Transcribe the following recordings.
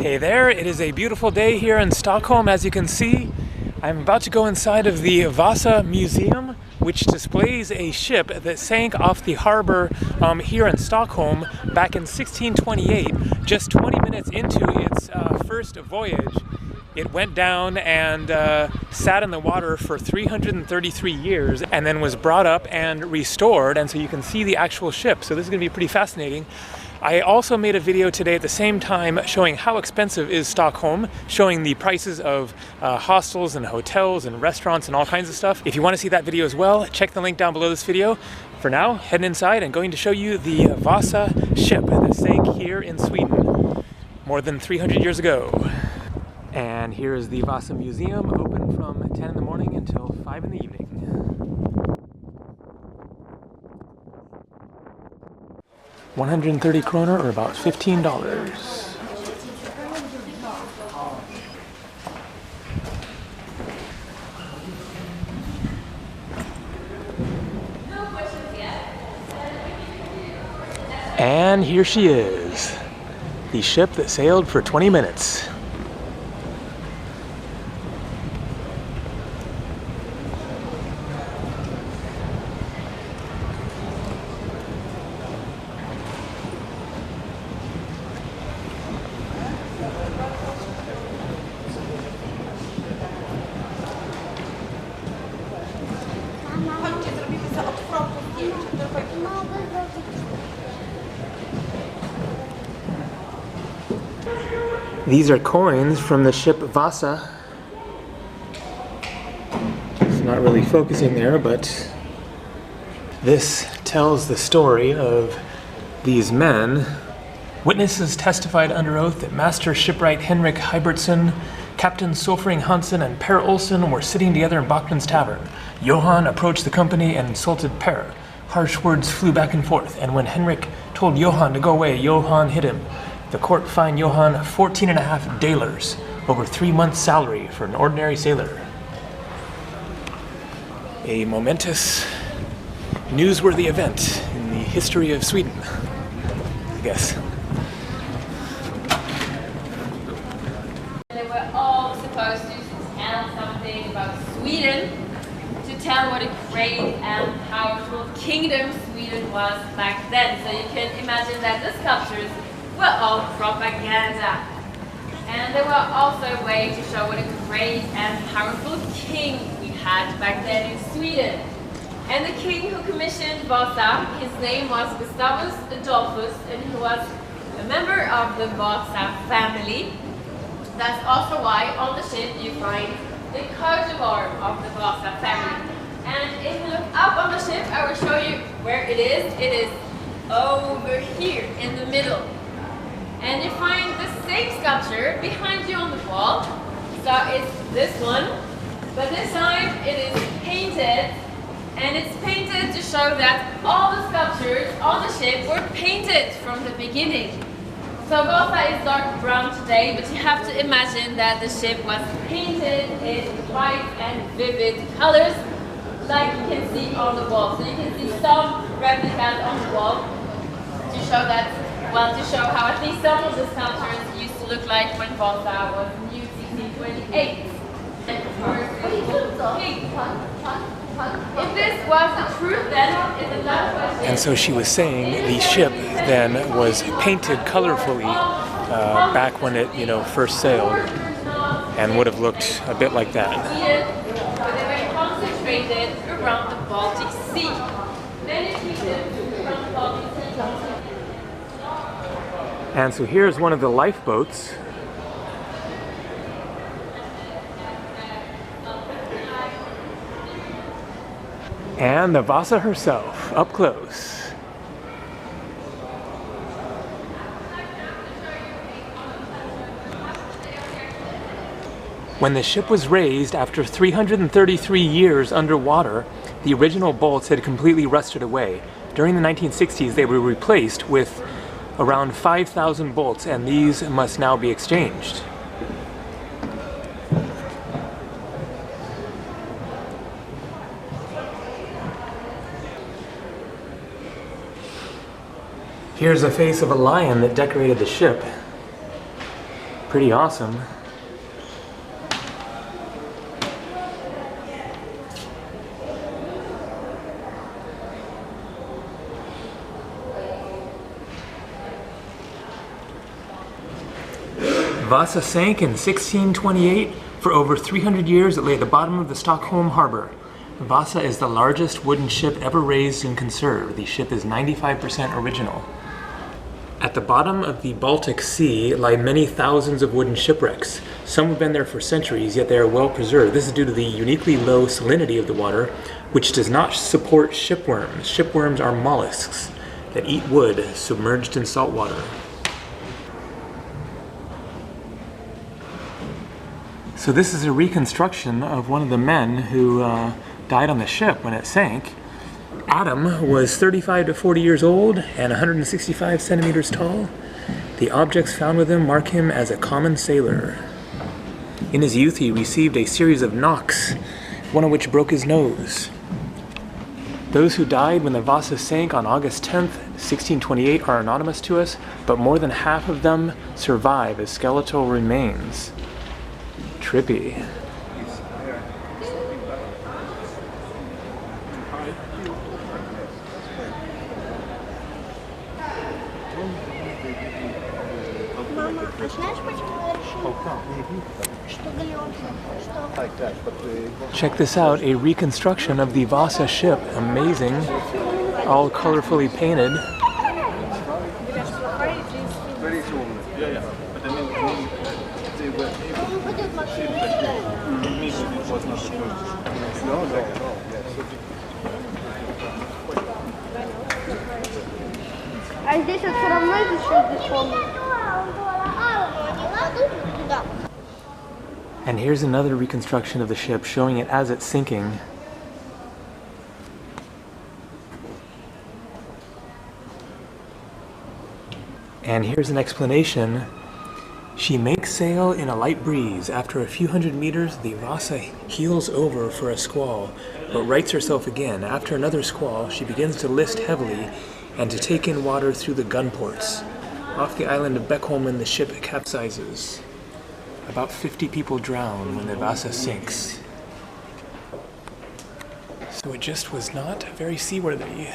Hey there, it is a beautiful day here in Stockholm. As you can see, I'm about to go inside of the Vasa Museum, which displays a ship that sank off the harbor here in Stockholm back in 1628. Just 20 minutes into its first voyage, it went down and sat in the water for 333 years and then was brought up and restored, and so you can see the actual ship. So this is going to be pretty fascinating. I also made a video today at the same time showing how expensive is Stockholm, showing the prices of hostels and hotels and restaurants and all kinds of stuff. If you want to see that video as well, check the link down below this video. For now, heading inside and going to show you the Vasa ship that sank here in Sweden more than 300 years ago. And here is the Vasa Museum, open from 10 in the morning until 5 in the evening. $130 kroner, or about $15. And here she is, the ship that sailed for 20 minutes. These are coins from the ship Vasa. It's not really focusing there, but this tells the story of these men. Witnesses testified under oath that Master Shipwright Henrik Hybertson, Captain Solfring Hansen, and Per Olsen were sitting together in Bachman's tavern. Johan approached the company and insulted Per. Harsh words flew back and forth, and when Henrik told Johan to go away, Johan hit him. The court fined Johan 14.5 dalers, over 3 months' salary for an ordinary sailor. A momentous, newsworthy event in the history of Sweden, I guess. They were all supposed to tell something about Sweden, to tell what a great and powerful kingdom Sweden was back then. So you can imagine that the sculptures were all propaganda. And they were also a way to show what a great and powerful king we had back then in Sweden. And the king who commissioned Vasa, his name was Gustavus Adolphus, and he was a member of the Vasa family. That's also why on the ship you find the coat of arms of the Vasa family. And if you look up on the ship, I will show you where it is. It is over here in the middle. And you find the same sculpture behind you on the wall. So it's this one, but this time it is painted, and it's painted to show that all the sculptures on the ship were painted from the beginning. So Vasa is dark brown today, but you have to imagine that the ship was painted in bright and vivid colors, like you can see on the wall. So you can see some replicas on the wall to show that. Well, to show how at least some of the sculptures used to look like when Vasa was new 1628. If this was the truth, then it's another question. And so she was saying the ship then was painted colorfully back when it, first sailed, and would have looked a bit like that. But they were concentrated around the Baltic Sea. Then it took them around the Baltic Sea. And so here's one of the lifeboats. And the Vasa herself, up close. When the ship was raised after 333 years underwater, the original bolts had completely rusted away. During the 1960s, they were replaced with around 5,000 bolts, and these must now be exchanged. Here's a face of a lion that decorated the ship. Pretty awesome. Vasa sank in 1628. For over 300 years, it lay at the bottom of the Stockholm harbor. Vasa is the largest wooden ship ever raised and conserved. The ship is 95% original. At the bottom of the Baltic Sea lie many thousands of wooden shipwrecks. Some have been there for centuries, yet they are well preserved. This is due to the uniquely low salinity of the water, which does not support shipworms. Shipworms are mollusks that eat wood submerged in salt water. So this is a reconstruction of one of the men who died on the ship when it sank. Adam was 35 to 40 years old and 165 centimeters tall. The objects found with him mark him as a common sailor. In his youth, he received a series of knocks, one of which broke his nose. Those who died when the Vasa sank on August 10th, 1628 are anonymous to us, but more than half of them survive as skeletal remains. Trippy. Check this out, a reconstruction of the Vasa ship. Amazing. All colorfully painted. А здесь вот все равно еще здесь полный. And here's another reconstruction of the ship showing it as it's sinking. And here's an explanation. She makes sail in a light breeze. After a few hundred meters, the Vasa heels over for a squall, but rights herself again. After another squall, she begins to list heavily and to take in water through the gun ports. Off the island of Stockholm, the ship capsizes. About 50 people drown when the Vasa sinks. So it just was not very seaworthy.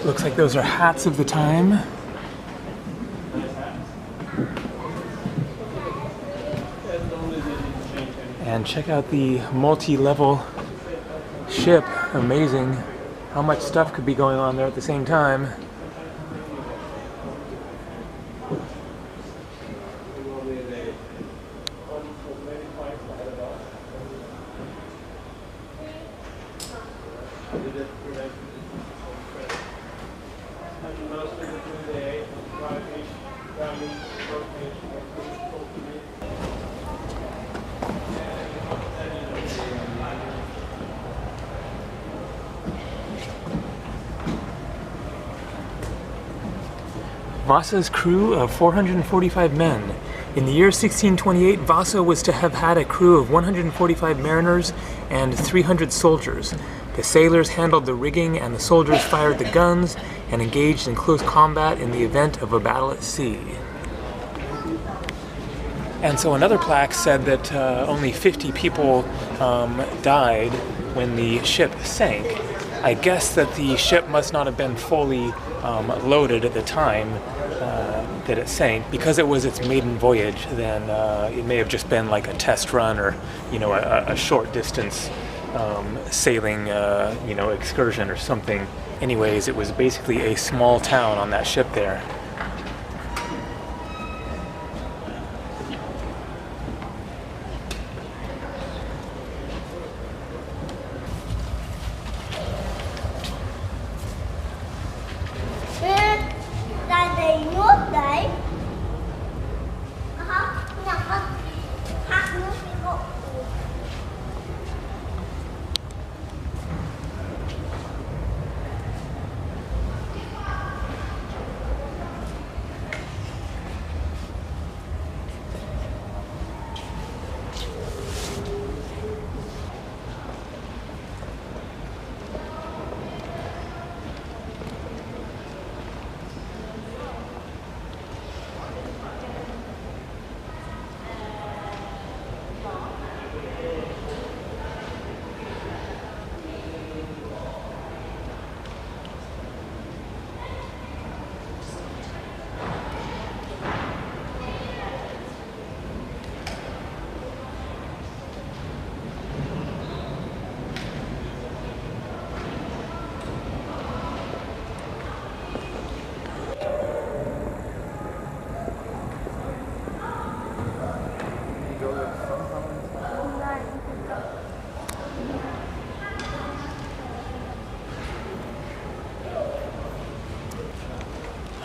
Looks like those are hats of the time. And check out the multi-level ship. Amazing how much stuff could be going on there at the same time. Vasa's crew of 445 men. In the year 1628, Vasa was to have had a crew of 145 mariners and 300 soldiers. The sailors handled the rigging and the soldiers fired the guns and engaged in close combat in the event of a battle at sea. And so another plaque said that only 50 people died when the ship sank. I guess that the ship must not have been fully loaded at the time that it sank. Because it was its maiden voyage, then it may have just been like a test run or, you know, a short distance sailing, you know, excursion or something. Anyways, it was basically a small town on that ship there.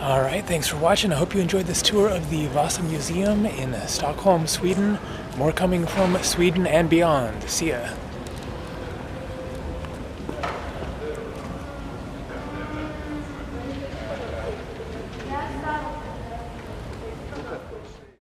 All right, thanks for watching. I hope you enjoyed this tour of the Vasa Museum in Stockholm, Sweden. More coming from Sweden and beyond. See ya.